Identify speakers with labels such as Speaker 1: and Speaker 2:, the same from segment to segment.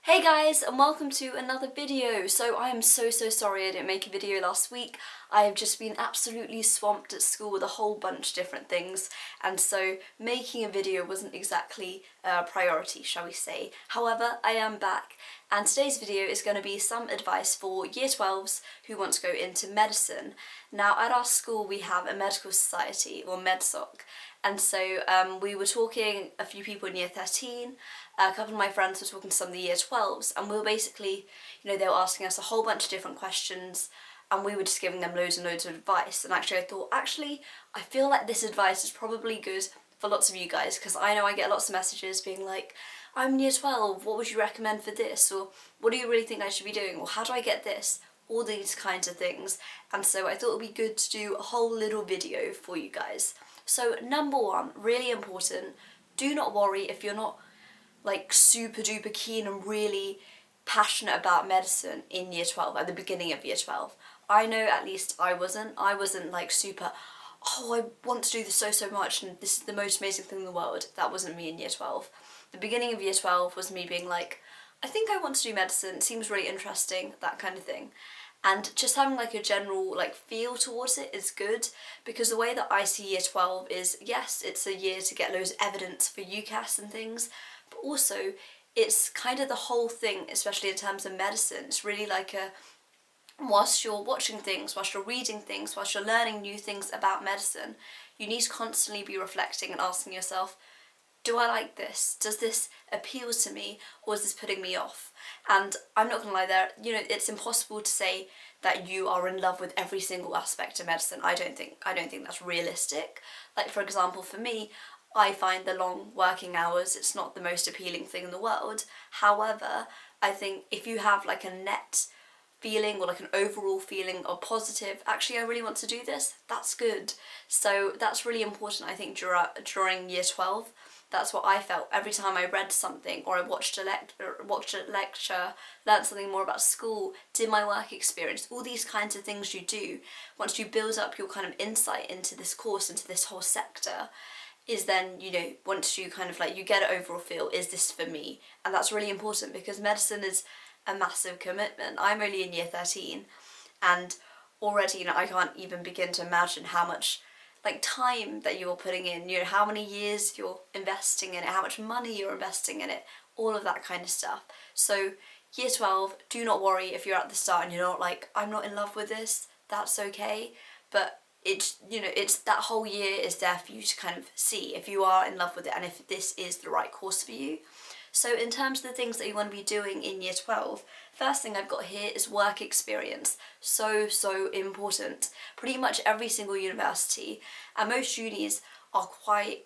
Speaker 1: Hey guys, and welcome to another video. So I am so sorry I didn't make a video last week. I have just been absolutely swamped at school with a whole bunch of different things, and so making a video wasn't exactly a priority, shall we say. However, I am back, and today's video is going to be some advice for Year 12s who want to go into medicine. Now at our school we have a medical society, or MedSoc, and so we were talking, a few people in Year 13, a couple of my friends were talking to some of the Year 12s, and we were basically, they were asking us a whole bunch of different questions, and we were just giving them loads and loads of advice. And actually I thought, I feel like this advice is probably good for lots of you guys, because I know I get lots of messages being like, I'm Year 12, what would you recommend for this? Or what do you really think I should be doing? Or how do I get this? All these kinds of things. And so I thought it would be good to do a whole little video for you guys. So number one, really important, do not worry if you're not like super duper keen and really passionate about medicine in Year 12, at the beginning of Year 12. I know at least I wasn't like super, oh I want to do this so much and this is the most amazing thing in the world. That wasn't me in Year 12. The beginning of Year 12 was me being like, I think I want to do medicine, it seems really interesting, that kind of thing. And just having like a general like feel towards it is good, because the way that I see Year 12 is, yes, it's a year to get loads of evidence for UCAS and things, but also it's kind of the whole thing, especially in terms of medicine. It's really like whilst you're watching things, whilst you're reading things, whilst you're learning new things about medicine, you need to constantly be reflecting and asking yourself, do I like this? Does this appeal to me, or is this putting me off? And I'm not gonna lie there, it's impossible to say that you are in love with every single aspect of medicine. I don't think that's realistic. Like, for example, for me, I find the long working hours, it's not the most appealing thing in the world. However, I think if you have like a net feeling, or like an overall feeling of positive, actually I really want to do this, that's good. So that's really important, I think, during Year 12. That's what I felt every time I read something, or I watched a lecture, learned something more about school, did my work experience, all these kinds of things you do. Once you build up your kind of insight into this course, into this whole sector, is then, once you kind of like, you get an overall feel, is this for me? And that's really important, because medicine is a massive commitment. I'm only in Year 13, and already, I can't even begin to imagine how much like time that you're putting in, how many years you're investing in it, how much money you're investing in it, all of that kind of stuff. So Year 12, do not worry if you're at the start and you're not like, I'm not in love with this, that's okay. But it's that whole year is there for you to kind of see if you are in love with it and if this is the right course for you. So in terms of the things that you want to be doing in Year 12, first thing I've got here is work experience. So important. Pretty much every single university, and most unis, are quite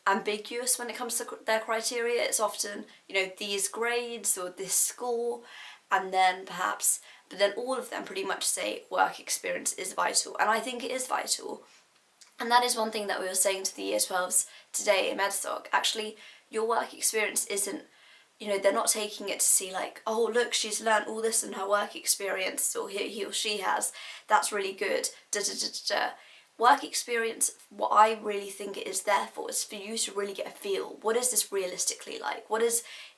Speaker 1: ambiguous when it comes to their criteria. It's often, these grades or this score, and then but then all of them pretty much say work experience is vital, and I think it is vital. And that is one thing that we were saying to the Year 12s today in MedSoc. Actually, your work experience isn't, they're not taking it to see like, oh look, she's learnt all this in her work experience, or he or she has, that's really good, Work experience, what I really think it is there for, is for you to really get a feel. What is this realistically like?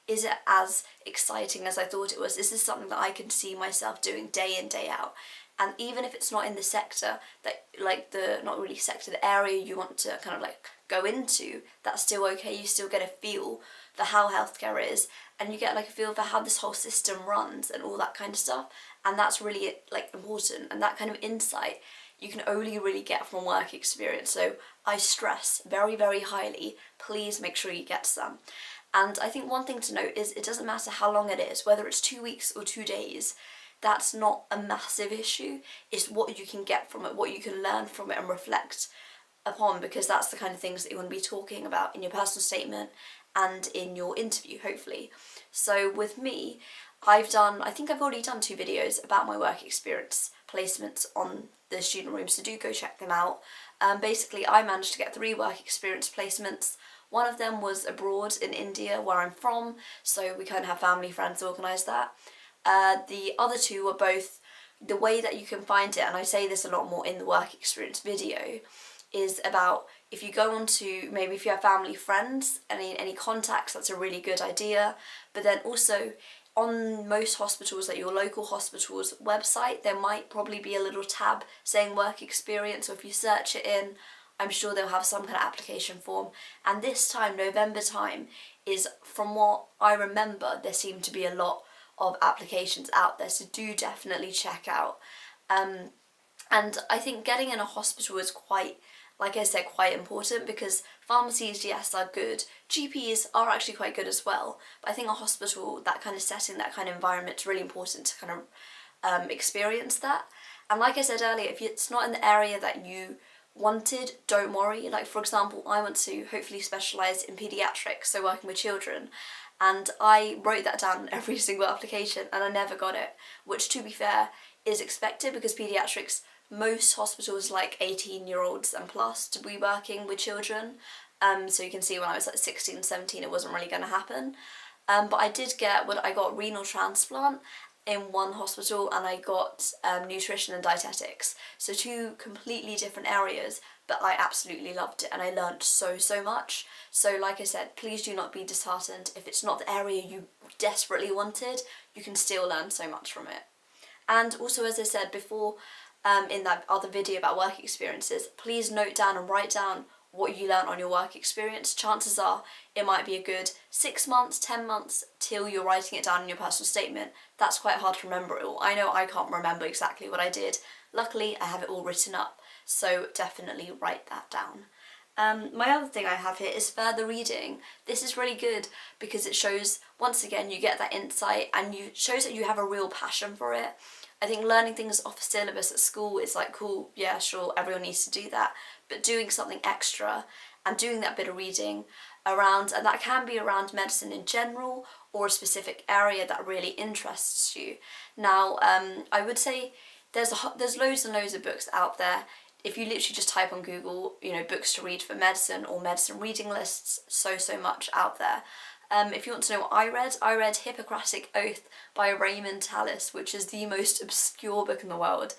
Speaker 1: Is it as exciting as I thought it was? Is this something that I can see myself doing day in, day out? And even if it's not in the sector, that the area you want to kind of like go into, that's still okay. You still get a feel for how healthcare is, and you get like a feel for how this whole system runs and all that kind of stuff. And that's really like important, and that kind of insight you can only really get from work experience. So I stress very highly, please make sure you get some. And I think one thing to note is, it doesn't matter how long it is, whether it's 2 weeks or 2 days, that's not a massive issue. It's what you can get from it, what you can learn from it and reflect upon, because that's the kind of things that you want to be talking about in your personal statement and in your interview, hopefully. So with me, I think I've already done 2 videos about my work experience placements on the student room, so do go check them out. Basically, I managed to get 3 work experience placements. One of them was abroad in India, where I'm from, so we kind of have family, friends organise that. The other 2 were both, the way that you can find it, and I say this a lot more in the work experience video, is about, if you go on to, maybe if you have family, friends, any contacts, that's a really good idea. But then also, on most hospitals, like your local hospital's website, there might probably be a little tab saying work experience, or if you search it in, I'm sure they'll have some kind of application form. And this time, November time, is, from what I remember, there seem to be a lot of applications out there, so do definitely check out. And I think getting in a hospital is quite, like I said, quite important, because pharmacies, yes, are good. GPs are actually quite good as well. But I think a hospital, that kind of setting, that kind of environment, is really important to kind of experience that. And like I said earlier, if it's not in the area that you wanted, don't worry. Like, for example, I want to hopefully specialise in paediatrics, so working with children. And I wrote that down on every single application and I never got it, which, to be fair, is expected, because paediatrics, most hospitals like 18-year-olds and plus to be working with children. So you can see when I was like 16, 17, it wasn't really going to happen. But I did get, I got renal transplant in one hospital, and I got nutrition and dietetics. So two completely different areas, but I absolutely loved it and I learned so much. So like I said, please do not be disheartened. If it's not the area you desperately wanted, you can still learn so much from it. And also, as I said before, in that other video about work experiences, please note down and write down what you learned on your work experience. Chances are it might be a good 6 months, 10 months till you're writing it down in your personal statement. That's quite hard to remember it all. I know I can't remember exactly what I did. Luckily, I have it all written up, so definitely write that down. My other thing I have here is further reading. This is really good because it shows, once again, you get that insight and you shows that you have a real passion for it. I think learning things off syllabus at school is like, cool, yeah, sure, everyone needs to do that, but doing something extra and doing that bit of reading around, and that can be around medicine in general or a specific area that really interests you. Now, I would say there's loads and loads of books out there. If you literally just type on Google, books to read for medicine or medicine reading lists, so much out there. If you want to know what I read Hippocratic Oath by Raymond Tallis, which is the most obscure book in the world.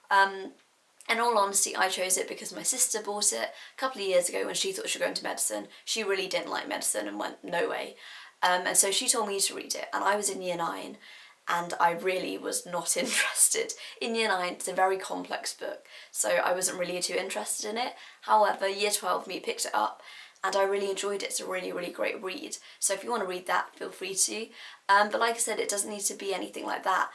Speaker 1: In all honesty, I chose it because my sister bought it a couple of years ago when she thought she was going to medicine. She really didn't like medicine and went, no way. And so she told me to read it, and I was in year 9, and I really was not interested. In year 9, it's a very complex book, so I wasn't really too interested in it. However, year 12 me picked it up, and I really enjoyed it. It's a really great read. So if you want to read that, feel free to. But like I said, it doesn't need to be anything like that.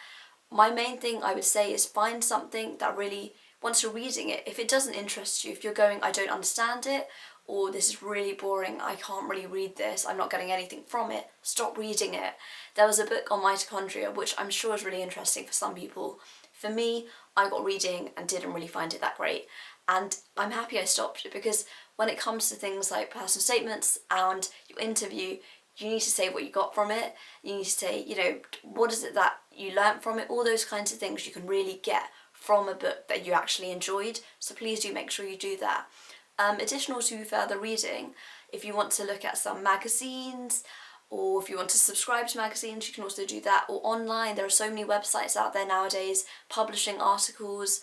Speaker 1: My main thing I would say is find something that really, once you're reading it, if it doesn't interest you, if you're going, I don't understand it, or this is really boring, I can't really read this, I'm not getting anything from it, stop reading it. There was a book on mitochondria, which I'm sure is really interesting for some people. For me, I got reading and didn't really find it that great. And I'm happy I stopped it, because when it comes to things like personal statements and your interview, you need to say what you got from it. You need to say, what is it that you learnt from it? All those kinds of things you can really get from a book that you actually enjoyed. So please do make sure you do that. Additional to further reading, if you want to look at some magazines, or if you want to subscribe to magazines, you can also do that. Or online, there are so many websites out there nowadays publishing articles.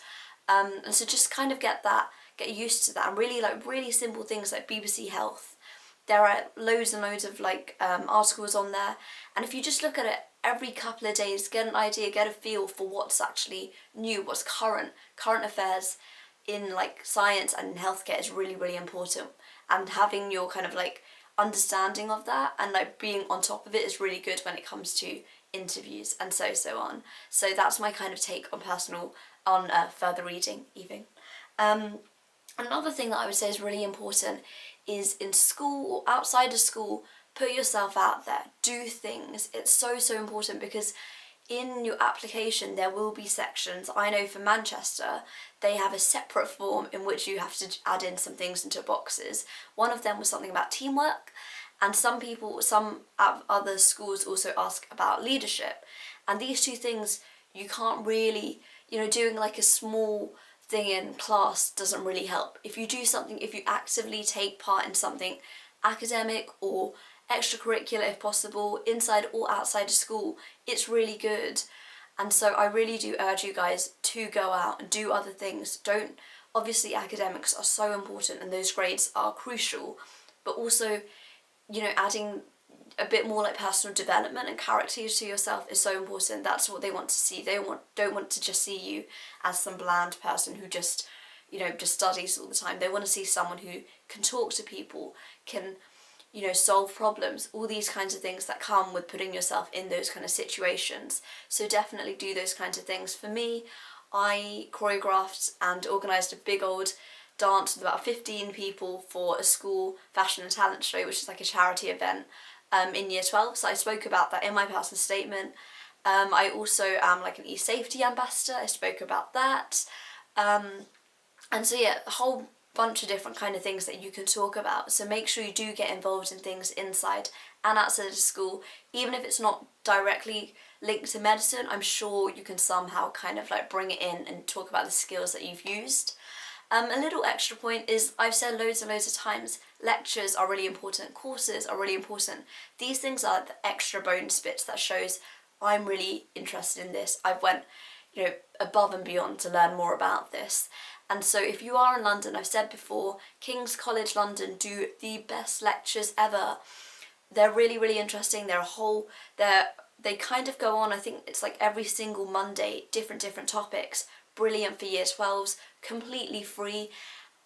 Speaker 1: And so just kind of get used to that, and really simple things like BBC Health. There are loads and loads of articles on there, and if you just look at it every couple of days, get an idea, get a feel for what's actually new, what's current affairs in science and in healthcare is really important. And having your kind of understanding of that and being on top of it is really good when it comes to interviews and so on. So that's my kind of take on further reading even. Another thing that I would say is really important is in school or outside of school, put yourself out there, do things. It's so important, because in your application there will be sections. I know for Manchester they have a separate form in which you have to add in some things into boxes. One of them was something about teamwork, and some other schools also ask about leadership. And these two things you can't really, doing a small thing in class doesn't really help. If you do something, if you actively take part in something academic or extracurricular if possible, inside or outside of school, it's really good. And so I really do urge you guys to go out and do other things. Obviously academics are so important and those grades are crucial, but also, adding a bit more like personal development and character to yourself is so important. That's what they want to see. They don't want to just see you as some bland person who just, you know, just studies all the time. They want to see someone who can talk to people, can, you know, solve problems, all these kinds of things that come with putting yourself in those kind of situations. So definitely do those kinds of things. For me, I choreographed and organised a big old dance with about 15 people for a school fashion and talent show, which is like a charity event in year 12. So I spoke about that in my personal statement. I also am like an e-safety ambassador. I spoke about that. And so yeah, a whole bunch of different kind of things that you can talk about. So make sure you do get involved in things inside and outside of school, even if it's not directly linked to medicine. I'm sure you can somehow kind of like bring it in and talk about the skills that you've used. A little extra point is, I've said loads and loads of times, lectures are really important, courses are really important. These things are the extra bonus bits that shows I'm really interested in this. I've went, you know, above and beyond to learn more about this. And so if you are in London, I've said before, King's College London do the best lectures ever. They're really, really interesting. They kind of go on, I think it's like every single Monday, different topics. Brilliant for year 12s, completely free.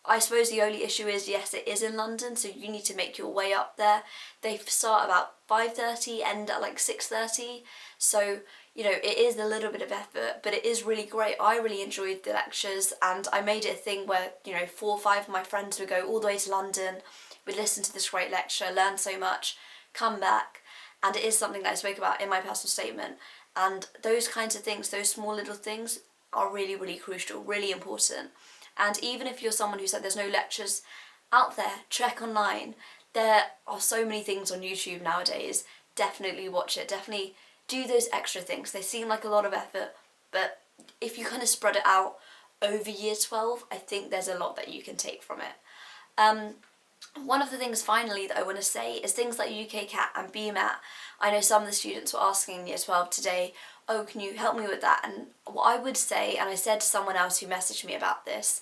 Speaker 1: I suppose the only issue is, yes, it is in London, so you need to make your way up there. They start about 5:30, end at like 6:30, so, you know, it is a little bit of effort, but it is really great. I really enjoyed the lectures, and I made it a thing where, you know, 4 or 5 of my friends would go all the way to London, we'd listen to this great lecture, learn so much, come back, and it is something that I spoke about in my personal statement. And those kinds of things, those small little things, are really, really crucial, really important. And even if you're someone who said there's no lectures out there, check online. There are so many things on YouTube nowadays. Definitely watch it. Definitely do those extra things. They seem like a lot of effort, but if you kind of spread it out over year 12, I think there's a lot that you can take from it. One of the things finally that I want to say is things like UKCAT and BMAT. I know some of the students were asking in year 12 today, oh, can you help me with that? And what I would say, and I said to someone else who messaged me about this,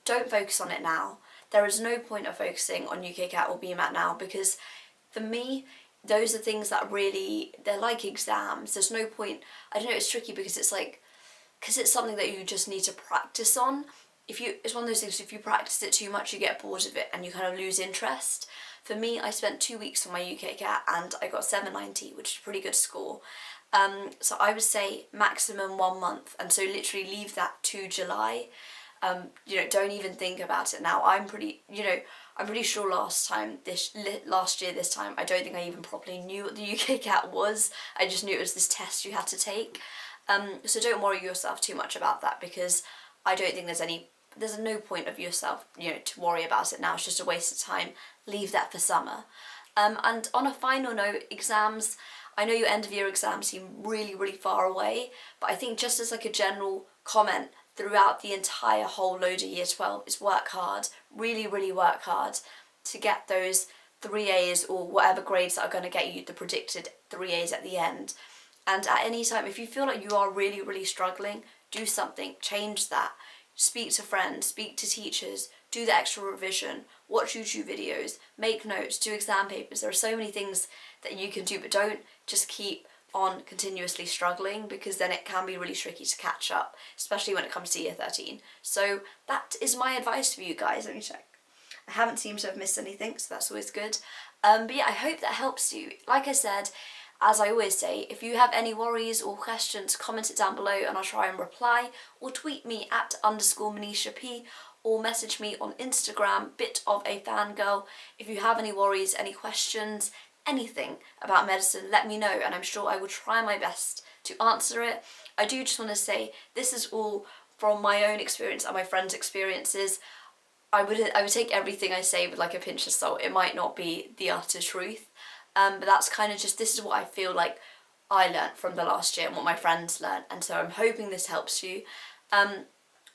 Speaker 1: don't focus on it now. There is no point of focusing on UKCAT or BMAT now, because for me, those are things that really, they're like exams. There's no point, I don't know, it's tricky because it's like, because it's something that you just need to practice on. It's one of those things, if you practice it too much, you get bored of it and you kind of lose interest. For me, I spent 2 weeks on my UKCAT and I got 790, which is a pretty good score. So I would say maximum 1 month, and so literally leave that to July. You know, don't even think about it now. I'm pretty sure last year this time, I don't think I even properly knew what the UKCAT was. I just knew it was this test you had to take. So don't worry yourself too much about that, because I don't think there's no point of yourself, you know, to worry about it now. It's just a waste of time. Leave that for summer. And on a final note, exams, I know your end of year exams seem really, really far away, but I think just as like a general comment throughout the entire whole load of year 12 is work hard, really, really work hard to get those 3 A's or whatever grades that are going to get you the predicted 3 A's at the end. And at any time, if you feel like you are really, really struggling, do something, change that. Speak to friends, speak to teachers, do the extra revision, watch YouTube videos, make notes, do exam papers. There are so many things that you can do, but don't just keep on continuously struggling, because then it can be really tricky to catch up, especially when it comes to year 13. So that is my advice for you guys. Let me check. I haven't seemed to have missed anything, so that's always good. But yeah, I hope that helps you. Like I said, as I always say, if you have any worries or questions, comment it down below and I'll try and reply, or tweet me at _Manisha P, or message me on Instagram, bitofafangirl. If you have any worries, any questions, anything about medicine, let me know, and I'm sure I will try my best to answer it. I do just want to say, this is all from my own experience and my friends' experiences. I would take everything I say with like a pinch of salt. It might not be the utter truth. But that's kind of just, this is what I feel like I learnt from the last year and what my friends learnt, and so I'm hoping this helps you.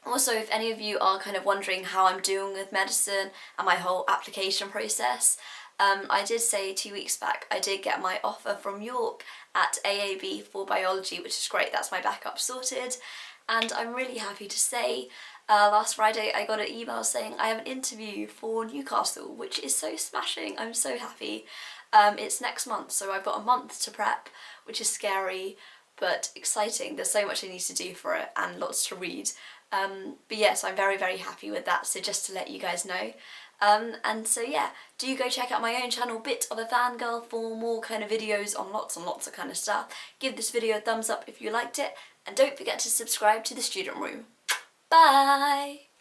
Speaker 1: Also, if any of you are kind of wondering how I'm doing with medicine and my whole application process, I did say 2 weeks back I did get my offer from York at AAB for biology, which is great. That's my backup sorted, and I'm really happy to say last Friday I got an email saying I have an interview for Newcastle, which is so smashing. I'm so happy. It's next month, so I've got a month to prep, which is scary but exciting. There's so much I need to do for it and lots to read. But yes, I'm very, very happy with that, so just to let you guys know. And so yeah, do go check out my own channel, Bit of a Fangirl, for more kind of videos on lots and lots of kind of stuff. Give this video a thumbs up if you liked it, and don't forget to subscribe to The Student Room. Bye!